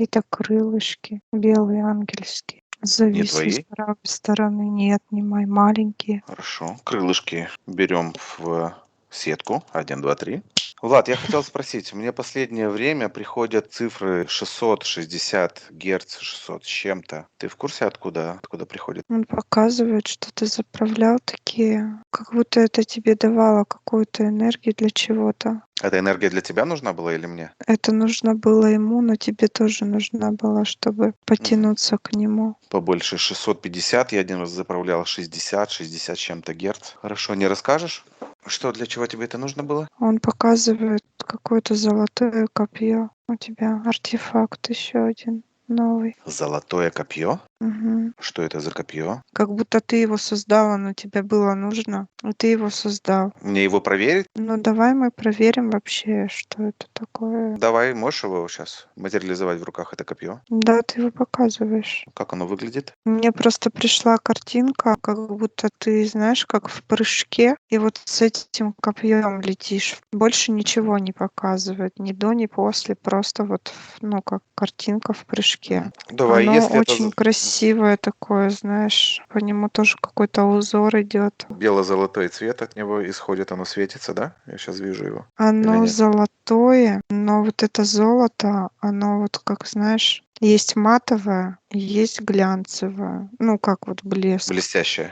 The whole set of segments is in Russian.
какие-то крылышки белые, ангельские. Не Зависли с твои? правой стороны. Нет, не мои, маленькие. Хорошо. Крылышки берем в сетку. 1, 2, 3. Влад, я хотел спросить, мне последнее время приходят цифры 660 Гц, 600 с чем-то. Ты в курсе, откуда приходит? Он показывает, что ты заправлял такие, как будто это тебе давало какую-то энергию для чего-то. Эта энергия для тебя нужна была или мне? Это нужно было ему, но тебе тоже нужна была, чтобы Мгм. потянуться к нему. Побольше 650, я один раз заправлял 60 с чем-то Герц. Хорошо, не расскажешь, что для чего тебе это нужно было? Он показывает какое-то золотое копье. У тебя артефакт еще один новый. Золотое копье? Мгм. Что это за копье? Как будто ты его создал, оно тебе было нужно, и ты его создал. Мне его проверить? Ну давай мы проверим вообще, что это такое. Давай, можешь его сейчас материализовать в руках, это копье? Да, ты его показываешь. Как оно выглядит? Мне просто пришла картинка, как будто ты, знаешь, как в прыжке, и вот с этим копьем летишь. Больше ничего не показывает, ни до, ни после, просто вот, ну, как картинка в прыжке. Давай, Оно если это очень красивое такое, знаешь, по нему тоже какой-то узор идет. бело-золотой цвет от него исходит, оно светится, да? Я сейчас вижу его. Или Оно нет? золотое, но вот это золото, оно вот как, знаешь, есть матовое, есть глянцевое, ну как вот блеск. Блестящее.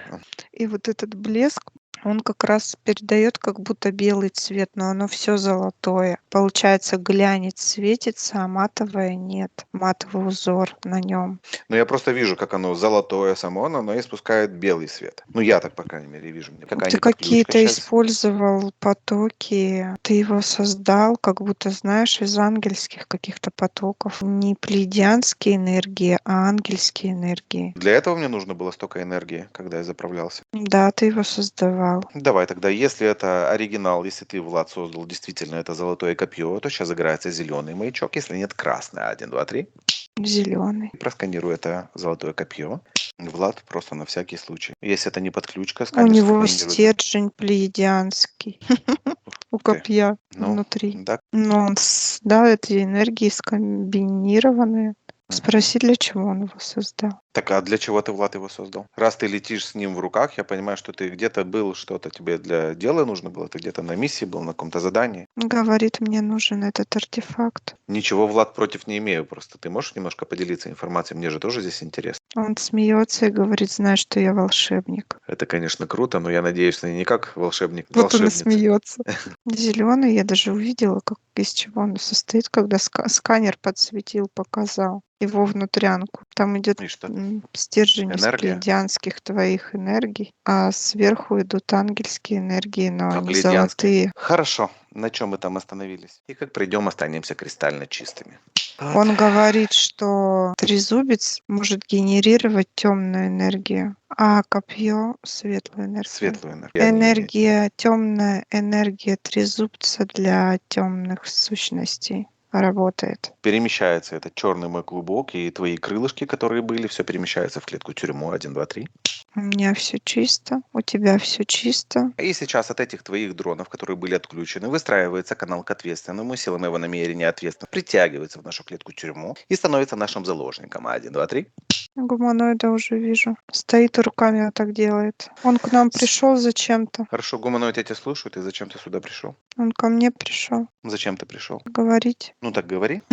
И вот этот блеск, он как раз передает как будто белый цвет, но оно все золотое. Получается, глянец светится, а матовое нет. Матовый узор на нем. Но я просто вижу, как оно золотое само, но оно испускает белый свет. Ну, я так, по крайней мере, вижу. Мне какая Ты не подключка какие-то сейчас. использовал потоки, ты его создал, как будто, знаешь, из ангельских каких-то потоков. Не плейдианские энергии, а ангельские энергии. Для этого мне нужно было столько энергии, когда я заправлялся. Да, ты его создавал. Давай тогда, если это оригинал, если ты, Влад, создал действительно это золотое копье, то сейчас загорается зеленый маячок, если нет, красный. 1, 2, 3. Зеленый. Просканируй это золотое копье. Влад, просто на всякий случай. Если это не подключка, У сканер него сканирует. стержень плейдианский у Ух ты. копья Ну, внутри. да. Но да, эти энергии скомбинированы. Мгм. Спроси, для чего он его создал. Так, а для чего ты, Влад, его создал? Раз ты летишь с ним в руках, я понимаю, что ты где-то был, что-то тебе для дела нужно было, ты где-то на миссии был, на каком-то задании. Говорит, мне нужен этот артефакт. Ничего, Влад, против не имею, просто ты можешь немножко поделиться информацией, мне же тоже здесь интересно. Он смеется и говорит, знаешь, что я волшебник. Это, конечно, круто, но я надеюсь, ты не как волшебник, Вот он и волшебница. смеется. Зеленый, я даже увидела, как, из чего он состоит, когда сканер подсветил, показал его внутрянку. Там идет И что? стержень из Энергия? плейдианских твоих энергий, а сверху идут ангельские энергии, но А они плейдианские? золотые. Хорошо, на чем мы там остановились? И как придем, останемся кристально чистыми. Вот. Он говорит, что трезубец может генерировать темную энергию, а копье — светлую энергию. Светлую энергию. Они Темная энергия трезубца для темных сущностей работает. перемещается этот черный мой клубок, и твои крылышки, которые были, все перемещается в клетку тюрьму. 1, 2, 3. У меня все чисто, у тебя все чисто. И сейчас от этих твоих дронов, которые были отключены, выстраивается канал к ответственному, сила моего намерения ответственно притягивается в нашу клетку тюрьму и становится нашим заложником. 1, 2, 3. Гуманоида уже вижу. Стоит и руками вот так делает. Он к нам пришел зачем-то. Хорошо, гуманоид, я тебя слушаю. Ты зачем ты сюда пришел? Он ко мне пришел Зачем ты пришел? говорить. Ну так говори.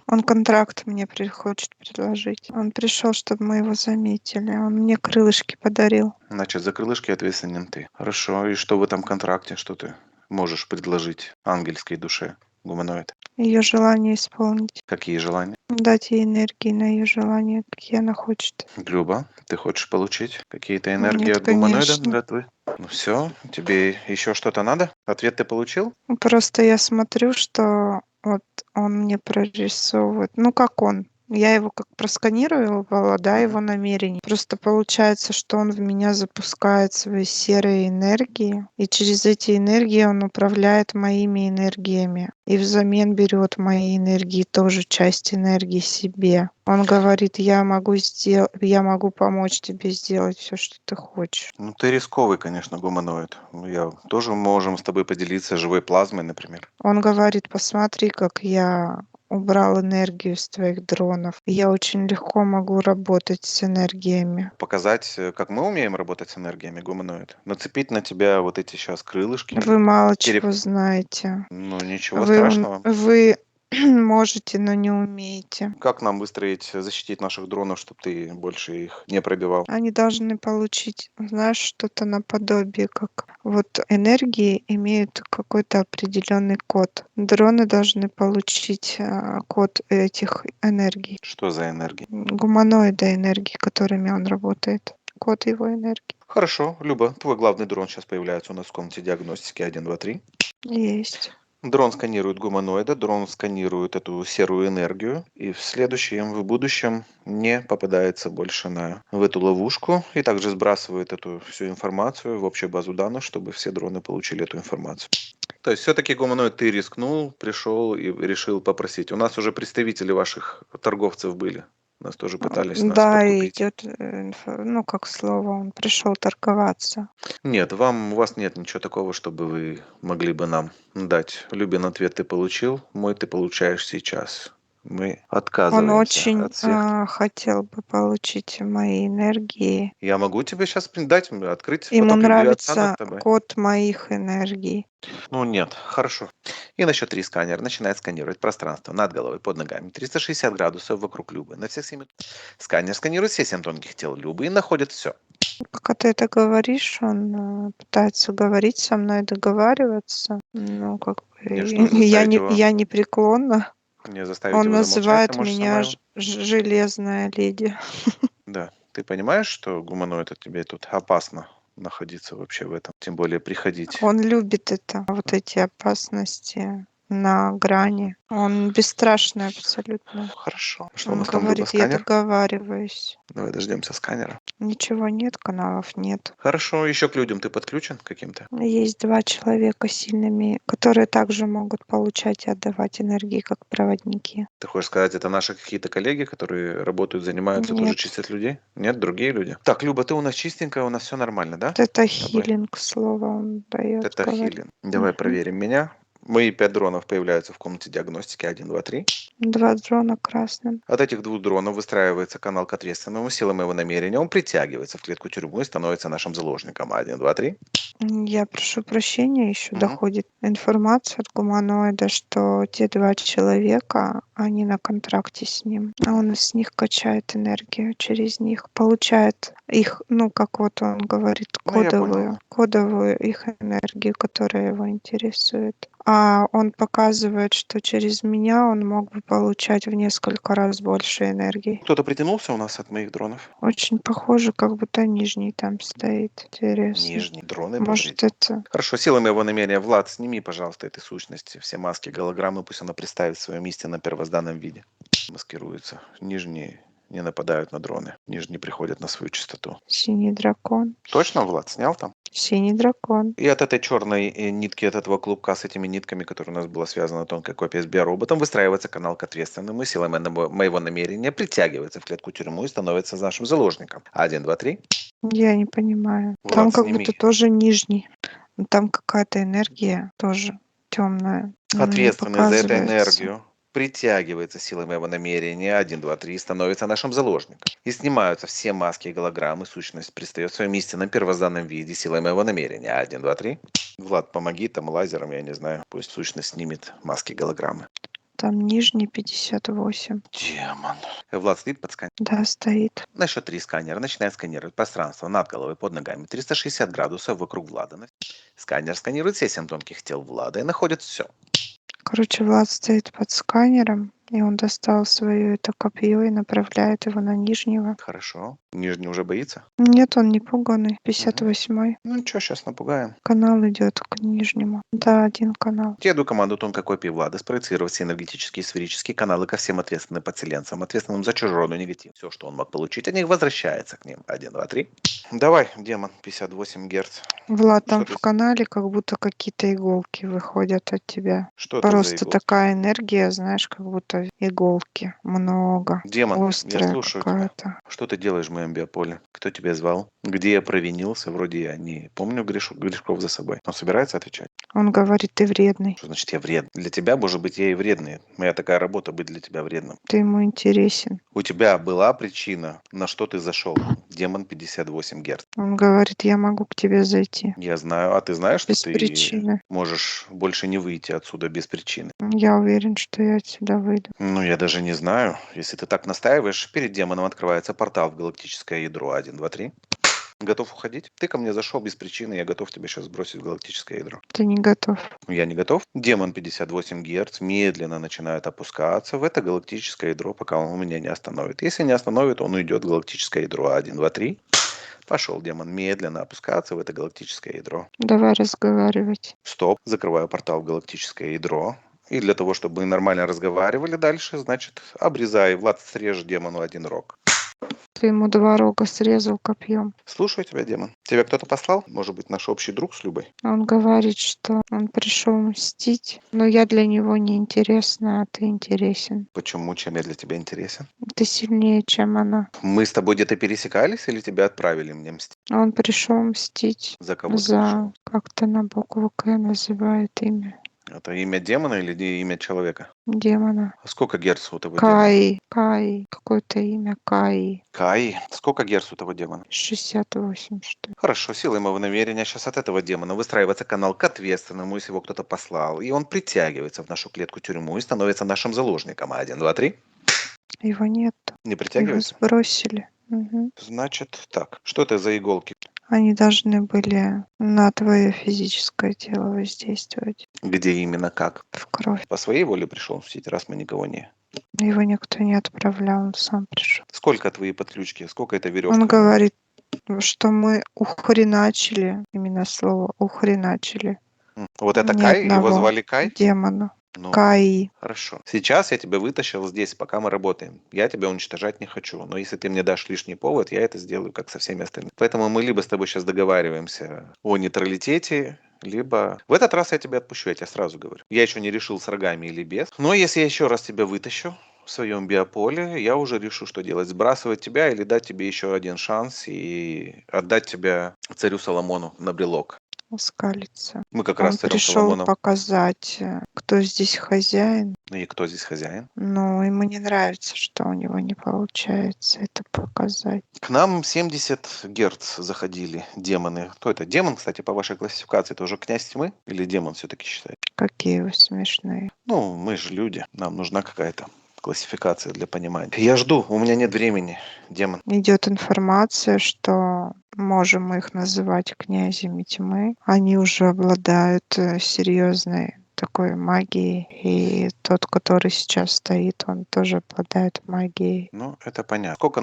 Он контракт мне хочет предложить. Он пришел, чтобы мы его заметили. Он мне крылышки подарил. Значит, за крылышки ответственен ты. Хорошо, и что в этом контракте, что ты можешь предложить ангельской душе, гуманоид? Ее желание исполнить. Какие желания? Дать ей энергии на ее желания, какие она хочет. Люба, ты хочешь получить какие-то энергии Нет, от гуманоида конечно. для твоей? Ну все, тебе еще что-то надо? Ответ ты получил? Просто я смотрю, что вот он мне прорисовывает. Ну, как он? Я его как просканировала, да, Мгм. его намерение. Просто получается, что он в меня запускает свои серые энергии, и через эти энергии он управляет моими энергиями. И взамен берет мои энергии, тоже часть энергии себе. Он говорит, я могу помочь тебе сделать все, что ты хочешь. Ну ты рисковый, конечно, гуманоид. Я тоже можем с тобой поделиться живой плазмой, например. Он говорит, посмотри, как я убрал энергию с твоих дронов. Я очень легко могу работать с энергиями. Показать, как мы умеем работать с энергиями, гуманоид. Нацепить на тебя вот эти сейчас крылышки. Вы мало Переп... чего знаете. Ну, ничего страшного. Вы можете, но не умеете. Как нам выстроить, защитить наших дронов, чтобы ты больше их не пробивал? Они должны получить, знаешь, что-то наподобие, как вот энергии имеют какой-то определенный код. Дроны должны получить код этих энергий. Что за энергия? Гуманоида энергии, которыми он работает. Код его энергии. Хорошо, Люба, твой главный дрон сейчас появляется у нас в комнате диагностики 1, 2, 3. Есть. Дрон сканирует гуманоида, дрон сканирует эту серую энергию, и в следующем, в будущем не попадается больше в эту ловушку, и также сбрасывает эту всю информацию в общую базу данных, чтобы все дроны получили эту информацию. То есть все-таки гуманоид ты рискнул, пришел и решил попросить. У нас уже представители ваших торговцев были. Нас тоже пытались нас Да, подкупить. идет, ну, как слово, он пришел торговаться. Нет, у вас нет ничего такого, чтобы вы могли бы нам дать. Любин ответ ты получил, мой ты получаешь сейчас. Мы Он отказываемся очень от всех. хотел бы получить мои энергии. Я могу тебе сейчас дать, открыть Ему поток любви отца над нравится тобой? код моих энергий. Ну нет, хорошо. И на счет 3 сканер начинает сканировать пространство над головой, под ногами. 360 градусов вокруг Любы. На всех 7... Сканер сканирует все 7 тонких тел Любы и находит все. Пока ты это говоришь, он пытается говорить со мной, договариваться. Ну, как бы, И что, заставить его? я непреклонна. Не заставить Он его замолчать, ты называет можешь меня сама. железная леди. Да. Ты понимаешь, что гуманоид от тебе тут опасно находиться вообще в этом? Тем более приходить. Он любит это, вот эти опасности на грани. Он бесстрашный абсолютно. Хорошо. Что у Он нас там, Люба, говорит, я сканер? договариваюсь. Давай дождемся сканера. Ничего нет, каналов нет. Хорошо. Еще к людям ты подключен каким-то? Есть два человека сильными, которые также могут получать и отдавать энергии, как проводники. Ты хочешь сказать, это наши какие-то коллеги, которые работают, занимаются, тоже Нет, чистят людей? Нет, другие люди? Так, Люба, ты у нас чистенькая, у нас все нормально, да? вот это С тобой? хилинг слово он дает, Это говорит. хилин. Давай проверим меня. Мои 5 дронов появляются в комнате диагностики 1, 2, 3. Два дрона красным. От этих 2 дронов выстраивается канал к ответственному, силам его намерения. Он притягивается в клетку тюрьмы и становится нашим заложником. 1, 2, 3. Я прошу прощения, еще Мгм. доходит информация от гуманоида, что те два человека, они на контракте с ним, а он с них качает энергию через них, получает их, ну, как вот он говорит, Ну, я понял. кодовую их энергию, которая его интересует. А он показывает, что через меня он мог бы получать в несколько раз больше энергии. Кто-то притянулся у нас от моих дронов? Очень похоже, как будто нижний там стоит. Интересно. Нижние дроны Может, подреть. это Хорошо, силами его намерения. Влад, сними, пожалуйста, этой сущности все маски, голограммы, пусть она представит в своем истинном первозданном виде. Маскируются. Нижние не нападают на дроны. Нижние приходят на свою частоту. синий дракон? Точно, Влад, снял там? Синий дракон. И от этой черной нитки, от этого клубка с этими нитками, которые у нас была связана тонкая копия с биороботом, выстраивается канал к ответственному, и силами моего намерения притягивается в клетку тюрьму и становится нашим заложником. 1, 2, 3. Я не понимаю. Там Влад, как будто сними. тоже нижний. Но там какая-то энергия тоже темная. Мне Ответственный за эту показывается. энергию притягивается силой моего намерения 1, 2, 3 и становится нашим заложником. И снимаются все маски и голограммы, сущность предстает в своем истинном первозданном виде силой моего намерения 1, 2, 3. Влад, помоги там лазером, я не знаю, пусть сущность снимет маски и голограммы. Там нижний 58. Демон. Влад, стоит под сканер. Да, стоит. На счет 3 сканер начинает сканировать пространство над головой, под ногами, 360 градусов вокруг Влада. Сканер сканирует все 7 тонких тел Влада и находит все. Короче, Влад стоит под сканером, и он достал свое это копье и направляет его на нижнего. Хорошо. Нижний уже боится? Нет, он не пуганный. 58-й. Ну ничего, сейчас напугаем. Канал идет к нижнему. Да, один канал. Я иду команду тонкой копии Влада спроецировать все энергетические и сферические каналы ко всем ответственным подселенцам, ответственным за чужой негатив. Все, что он мог получить от них, возвращается к ним. 1, 2, 3. Давай, демон, 58 Гц. Влад, Что там ты... в канале как будто какие-то иголки выходят от тебя. Что это за Просто иголки? такая энергия, знаешь, как будто что иголки много, Демон, я острая слушаю тебя. какая-то. Что ты делаешь в моем биополе? Кто тебя звал? Где я провинился? Вроде я не помню грешков за собой. Он собирается отвечать? Он говорит, ты вредный, Что значит я вредный? Для тебя, может быть, я и вредный. Моя такая работа быть для тебя вредным. ты ему интересен. У тебя была причина, на что ты зашел? Демон 58 Гц. Он говорит, я могу к тебе зайти Я знаю. А ты знаешь, что без ты причины. можешь больше не выйти отсюда без причины? Я уверен, что я отсюда выйду. Ну, я даже не знаю. Если ты так настаиваешь, перед демоном открывается портал в галактическое ядро. 1, 2, 3. Готов уходить? Ты ко мне зашел без причины, я готов тебя сейчас сбросить в галактическое ядро. Ты не готов. Я не готов. Демон 58 Гц медленно начинает опускаться в это галактическое ядро, пока он меня не остановит. Если не остановит, он уйдет в галактическое ядро. 1, 2, 3. Пошел демон медленно опускаться в это галактическое ядро. Давай разговаривать. Стоп. Закрываю портал в галактическое ядро. И для того, чтобы мы нормально разговаривали дальше, значит, обрезай. Влад, срежь демону один рог. Ты ему 2 рога срезал копьем. Слушаю тебя, демон. Тебя кто-то послал? Может быть, наш общий друг с Любой? Он говорит, что он пришел мстить, но я для него не интересна, а ты интересен. Почему? Чем я для тебя интересен? Ты сильнее, чем она. Мы с тобой где-то пересекались или тебя отправили мне мстить? Он пришел мстить За кого ты пришел? как-то на букву К называет имя Это имя демона или имя человека? демона. А сколько герц у того демона? Кай, какое-то имя Кай. Кай. Сколько герц у того демона? 68, что ли. Хорошо, силой моего намерения сейчас от этого демона выстраивается канал к ответственному, если его кто-то послал, и он притягивается в нашу клетку-тюрьму и становится нашим заложником. 1, 2, 3. Его нет. Не Его притягивается? сбросили. Мгм. Значит, так. Что это за иголки? Они должны были на твое физическое тело воздействовать Где именно как? в кровь. По своей воле пришел мстить, раз мы никого не... Его никто не отправлял, он сам пришел. Сколько твои подключки? Сколько это Он веревка? говорит, что мы ухреначили, именно слово ухреначили Вот это ни Кай? Его одного звали Кай? демона. Ну, Каи. хорошо. Сейчас я тебя вытащил здесь, пока мы работаем. Я тебя уничтожать не хочу. Но если ты мне дашь лишний повод, я это сделаю, как со всеми остальными. Поэтому мы либо с тобой сейчас договариваемся о нейтралитете, либо... В этот раз я тебя отпущу, я тебе сразу говорю. Я еще не решил, с рогами или без. Но если я еще раз тебя вытащу в своем биополе, я уже решу, что делать. Сбрасывать тебя или дать тебе еще один шанс и отдать тебя царю Соломону на брелок. Скалится. Мы как раз Он с царем пришел Соломоном... показать, кто здесь хозяин. Ну и кто здесь хозяин? Но ему не нравится, что у него не получается это показать. К нам 70 Герц заходили демоны. Кто это? Демон, кстати, по вашей классификации, это уже князь тьмы? Или демон все-таки считает? Какие вы смешные. Ну, мы же люди. Нам нужна какая-то классификация для понимания. Я жду, у меня нет времени, демон. Идет информация, что можем мы их называть князями тьмы. Они уже обладают серьезной такой магией. И тот, который сейчас стоит, он тоже обладает магией. Ну, это понятно. Сколько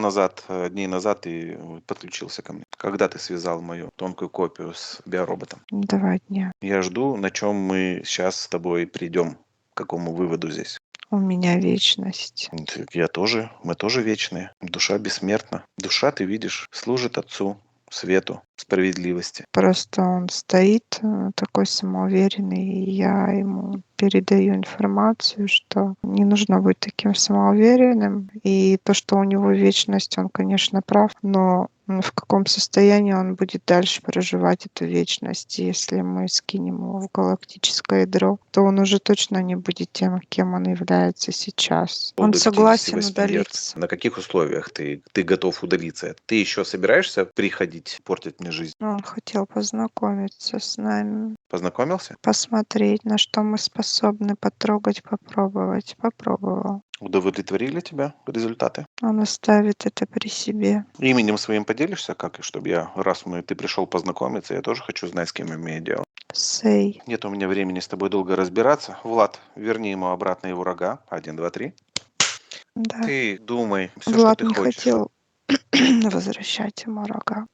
дней назад ты подключился ко мне? Когда ты связал мою тонкую копию с биороботом? 2 дня. Я жду, на чем мы сейчас с тобой придем. К какому выводу здесь? У меня вечность. Я тоже, мы тоже вечные. Душа бессмертна. Душа, ты видишь, служит Отцу, Свету, справедливости. Просто он стоит такой самоуверенный, и я ему передаю информацию, что не нужно быть таким самоуверенным. И то, что у него вечность, он, конечно, прав, но в каком состоянии он будет дальше проживать эту вечность. Если мы скинем его в галактическое ядро, то он уже точно не будет тем, кем он является сейчас. Он До согласен 58 Гц. удалиться. На каких условиях ты готов удалиться? Ты еще собираешься приходить, портить мне жизнь? Он хотел познакомиться с нами, Познакомился? посмотреть, на что мы способны, потрогать, попробовать. Попробовал. Удовлетворили тебя результаты? Он оставит это при себе. Именем своим поделишься, как и чтобы ты пришел познакомиться, я тоже хочу знать, с кем имею дело. Сей. Нет у меня времени с тобой долго разбираться. Влад, верни ему обратно его рога. 1, 2, 3. Да. Ты думай все, что Влад ты не хочешь. хотел возвращать ему рога.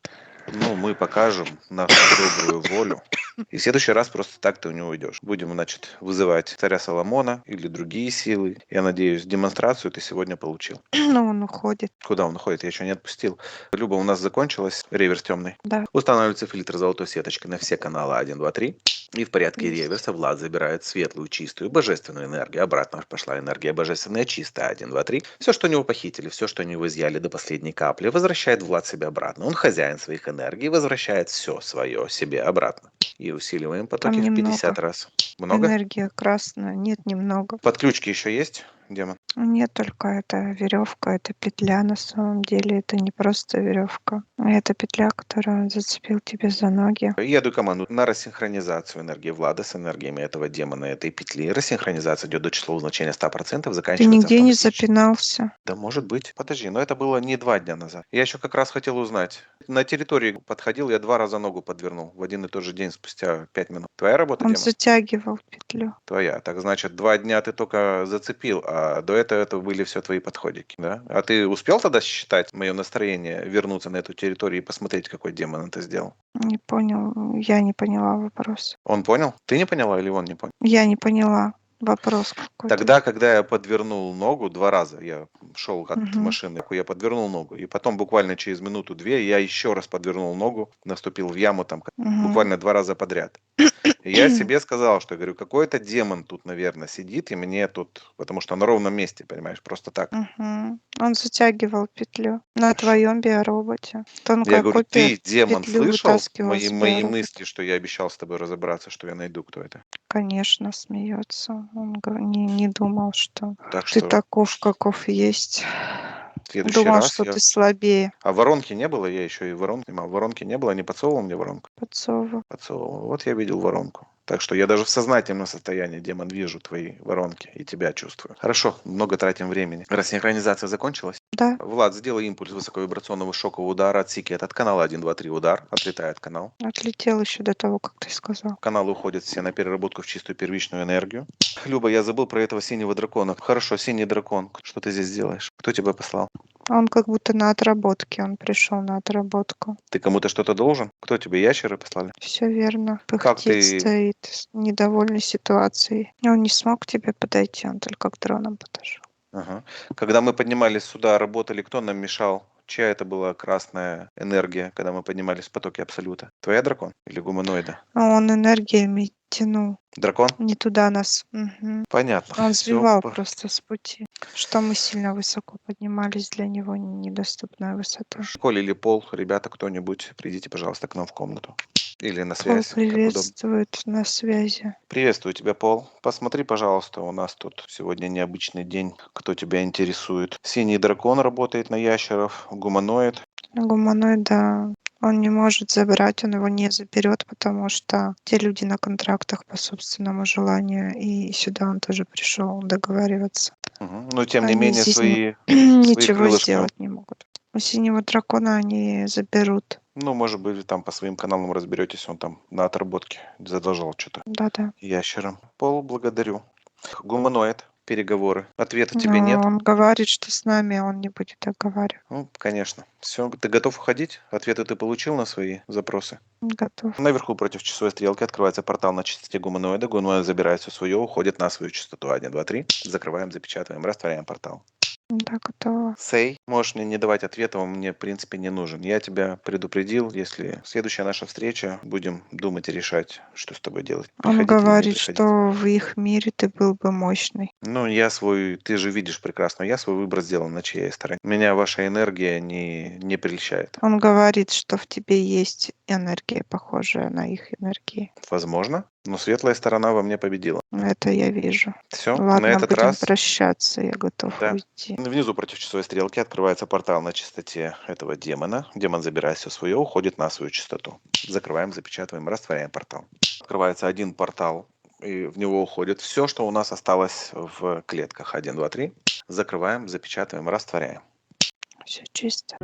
Ну, мы покажем нашу добрую волю. И в следующий раз просто так ты у него уйдешь. Будем, значит, вызывать царя Соломона или другие силы. Я надеюсь, демонстрацию ты сегодня получил. Но он уходит. Куда он уходит? Я еще не отпустил. Люба, у нас закончилась. Реверс темный. Да. Устанавливается фильтр золотой сеточкой на все каналы 1, 2, 3. И в порядке Есть. реверса Влад забирает светлую, чистую, божественную энергию. Обратно пошла энергия божественная, чистая. 1, 2, 3. Все, что у него похитили, все, что у него изъяли до последней капли, возвращает Влад себе обратно. Он хозяин своих энергий, возвращает все свое себе обратно. И усиливаем потоки Там в немного. 50 раз. Много? Энергия красная. Нет, немного. Подключки еще есть, демон? Нет, только это веревка, это петля на самом деле. Это не просто веревка. Это петля, которая зацепил тебе за ноги. Я даю команду на рассинхронизацию энергии Влада с энергиями этого демона, этой петли. Рассинхронизация идет до числового значения 100%, Ты заканчивается нигде не автоматически. запинался. Да может быть. Подожди, но это было не 2 дня назад. Я еще как раз хотел узнать. На территории подходил, я 2 раза ногу подвернул в один и тот же день спустя 5 минут. Твоя работа, Он демон? затягивал петлю. Твоя. Так значит, 2 дня ты только зацепил, а до этого это были все твои подходики, да? А ты успел тогда считать мое настроение, вернуться на эту территорию и посмотреть, какой демон это сделал? Не понял. Я не поняла вопрос. Он понял? Ты не поняла или он не понял? Я не поняла вопрос какой-то. Тогда, когда я подвернул ногу 2 раза, я шел от Мгм. машины, я подвернул ногу. И потом буквально через минуту-две я еще раз подвернул ногу, наступил в яму там Мгм. буквально 2 раза подряд. И я себе сказал, что, говорю, какой-то демон тут, наверное, сидит, и мне тут, потому что на ровном месте, понимаешь, просто так. Мгм. Он затягивал петлю на Хорошо. твоем биороботе. Я Тонкая говорю, копия ты, демон, петлю слышал вытаскивал с мои биоробота. мысли, что я обещал с тобой разобраться, что я найду, кто это? Конечно, смеется. Он не думал, что Так ты что таков, каков есть. в следующий Думал, раз что я... ты слабее. А воронки не было, я еще и воронку снимал. Воронки не было, не подсовывал мне воронку. Подсовывал. Подсовывал. Вот я видел воронку. Так что я даже в сознательном состоянии, демон, вижу твои воронки и тебя чувствую. Хорошо, много тратим времени. Рассинхронизация закончилась? Да, Влад, сделай импульс высоковибрационного шокового удара, отсеки от канала 1, 2, 3 удар, отлетает канал. отлетел еще до того, как ты сказал. Каналы уходят все на переработку в чистую первичную энергию. Люба, я забыл про этого синего дракона. Хорошо, синий дракон, что ты здесь делаешь? Кто тебя послал? Он как будто на отработке. Он пришел на отработку. Ты кому-то что-то должен? Кто тебе, ящеры послали? Все верно. Как Пыхтит, ты... стоит, недовольный ситуацией. Он не смог к тебе подойти, он только к дронам подошел. Ага. Когда мы поднимались сюда, работали, кто нам мешал? Чья это была красная энергия, когда мы поднимались в потоке Абсолюта? Твоя дракон или гуманоида? А он энергиями тянул Дракон? не туда нас. Мгм. Понятно. Он Все. сбивал просто с пути. Что мы сильно высоко поднимались, для него недоступная высота. Коль или Пол, ребята, кто-нибудь, придите, пожалуйста, к нам в комнату. Или на Пол связь, как удобно. приветствует на связи. Приветствую тебя, Пол. Посмотри, пожалуйста, у нас тут сегодня необычный день. Кто тебя интересует? Синий дракон работает на ящеров, гуманоид. Гуманоид, да, он не может забрать, он его не заберет, потому что те люди на контрактах по собственному желанию, и сюда он тоже пришел договариваться. Мгм. Но тем не Они менее здесь свои ничего крылышки. сделать не могут. У синего дракона они заберут. Ну, может быть, вы там по своим каналам разберетесь, он там на отработке задолжал что-то Да-да. ящерам. Пол, благодарю. Гуманоид, переговоры. Ответа тебе Но нет? он говорит, что с нами он не будет договаривать. Ну, конечно. Все, ты готов уходить? Ответы ты получил на свои запросы? Он готов. Наверху против часовой стрелки открывается портал на частоте гуманоида. Гуманоид забирает все свое, уходит на свою частоту. 1, 2, 3. Закрываем, запечатываем, растворяем портал. Да, готово. Сей, можешь мне не давать ответа, он мне, в принципе, не нужен. Я тебя предупредил, если следующая наша встреча, будем думать и решать, что с тобой делать. Он Приходить или не говорит, приходить. что в их мире ты был бы мощный. Ну, ты же видишь прекрасно, я свой выбор сделал, на чьей стороне. Меня ваша энергия не прельщает. Он говорит, что в тебе есть энергия, похожая на их энергии. Возможно, но светлая сторона во мне победила. Это я вижу. Все, на Ладно, этот будем раз, прощаться, я готов да. уйти. Внизу против часовой стрелки открывается портал на частоте этого демона. Демон забирает все свое, уходит на свою частоту. Закрываем, запечатываем, растворяем портал. Открывается один портал, и в него уходит все, что у нас осталось в клетках. 1, 2, 3. Закрываем, запечатываем, растворяем. Все чисто.